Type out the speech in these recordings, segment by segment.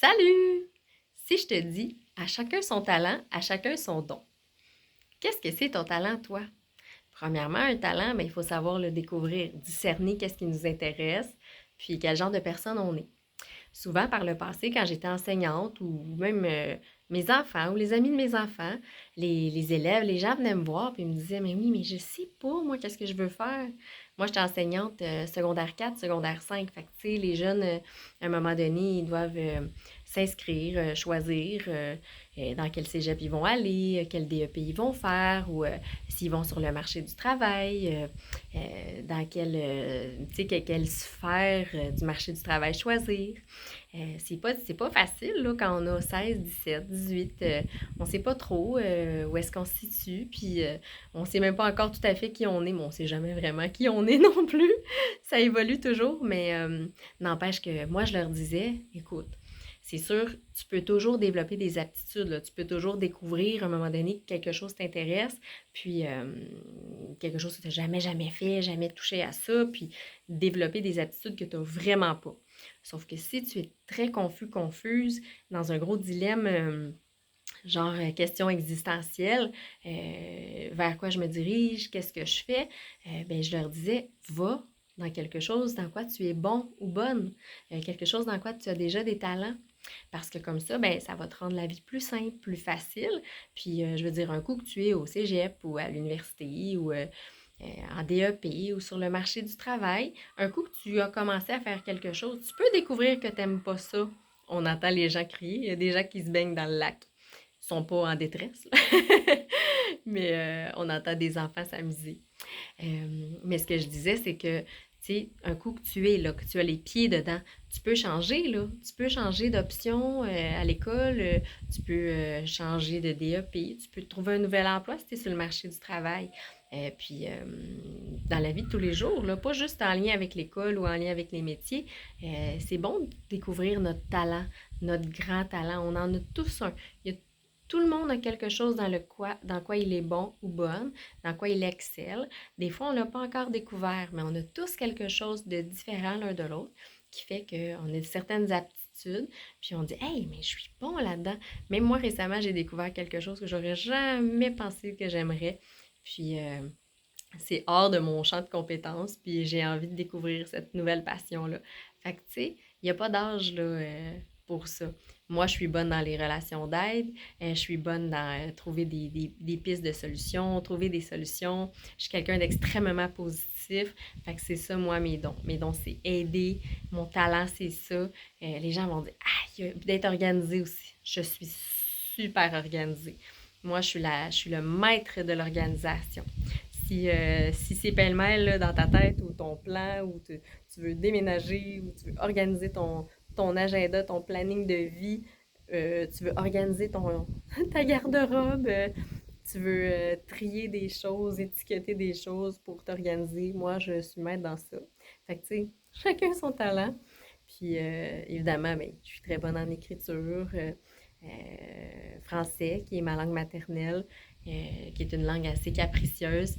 Salut! Si je te dis à chacun son talent, à chacun son don, qu'est-ce que c'est ton talent, toi? Premièrement, un talent, il faut savoir le découvrir, discerner qu'est-ce qui nous intéresse, puis quel genre de personne on est. Souvent, par le passé, quand j'étais enseignante ou même mes enfants ou les amis de mes enfants, les élèves, les gens venaient me voir et me disaient, mais oui, mais je sais pas, moi, qu'est-ce que je veux faire? Moi, j'étais enseignante secondaire 4, secondaire 5. Fait que, tu sais, les jeunes, à un moment donné, ils doivent s'inscrire, choisir dans quel cégep ils vont aller, quel DEP ils vont faire ou s'ils vont sur le marché du travail, dans tu sais, quelle sphère du marché du travail choisir. C'est pas facile là, quand on a 16, 17, 18. On sait pas trop où est-ce qu'on se situe. Puis on sait même pas encore tout à fait qui on est. Mais on sait jamais vraiment qui on est non plus. Ça évolue toujours. Mais n'empêche que moi, je leur disais, écoute, c'est sûr, tu peux toujours développer des aptitudes. Là. Tu peux toujours découvrir à un moment donné que quelque chose t'intéresse. Puis quelque chose que tu n'as jamais fait, jamais touché à ça. Puis développer des aptitudes que tu n'as vraiment pas. Sauf que si tu es très confus, confuse, dans un gros dilemme, genre question existentielle, vers quoi je me dirige, qu'est-ce que je fais, ben, je leur disais, va dans quelque chose dans quoi tu es bon ou bonne, quelque chose dans quoi tu as déjà des talents. Parce que comme ça, ben, ça va te rendre la vie plus simple, plus facile. Puis, je veux dire, un coup que tu es au cégep ou à l'université ou en DEP ou sur le marché du travail, un coup que tu as commencé à faire quelque chose, tu peux découvrir que tu n'aimes pas ça. On entend les gens crier, il y a des gens qui se baignent dans le lac. Ils sont pas en détresse, là. Mais on entend des enfants s'amuser. Mais ce que je disais, c'est que, tu sais, un coup que tu es là, que tu as les pieds dedans, tu peux changer, là. Tu peux changer d'option à l'école, tu peux changer de DEP, tu peux trouver un nouvel emploi si tu es sur le marché du travail. Puis, dans la vie de tous les jours, là, pas juste en lien avec l'école ou en lien avec les métiers, c'est bon de découvrir notre talent, notre grand talent. On en a tous un. Il y a tout le monde a quelque chose dans quoi il est bon ou bonne, dans quoi il excelle. Des fois, on ne l'a pas encore découvert, mais on a tous quelque chose de différent l'un de l'autre qui fait qu'on a certaines aptitudes, puis on dit hey, mais je suis bon là-dedans. Même moi, récemment, j'ai découvert quelque chose que j'aurais jamais pensé que j'aimerais. Puis, c'est hors de mon champ de compétences, puis j'ai envie de découvrir cette nouvelle passion-là. Fait que, tu sais, il n'y a pas d'âge là, pour ça. Moi, je suis bonne dans les relations d'aide, je suis bonne dans trouver des pistes de solutions, trouver des solutions. Je suis quelqu'un d'extrêmement positif. Fait que c'est ça, moi, mes dons. Mes dons, c'est aider. Mon talent, c'est ça. Les gens vont dire, ah, d'être organisé aussi. Je suis super organisée. Moi, je suis le maître de l'organisation. Si c'est pêle-mêle là, dans ta tête ou ton plan, ou tu veux déménager, ou tu veux organiser ton agenda, ton planning de vie, tu veux organiser ta garde-robe, tu veux trier des choses, étiqueter des choses pour t'organiser. Moi, je suis maître dans ça. Fait que, tu sais, chacun son talent. Puis, évidemment, ben, je suis très bonne en écriture, français, qui est ma langue maternelle, qui est une langue assez capricieuse.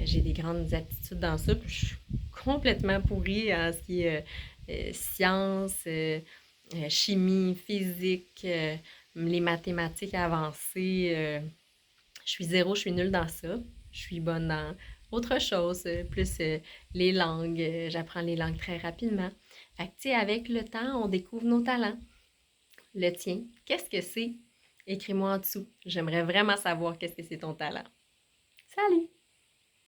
J'ai des grandes aptitudes dans ça, puis je suis complètement pourrie en ce qui est sciences, chimie, physique, les mathématiques avancées. Je suis zéro, je suis nulle dans ça. Je suis bonne dans autre chose, plus les langues. J'apprends les langues très rapidement. Fait que, tu sais, avec le temps, on découvre nos talents. Le tien, qu'est-ce que c'est? Écris-moi en dessous. J'aimerais vraiment savoir qu'est-ce que c'est ton talent. Salut!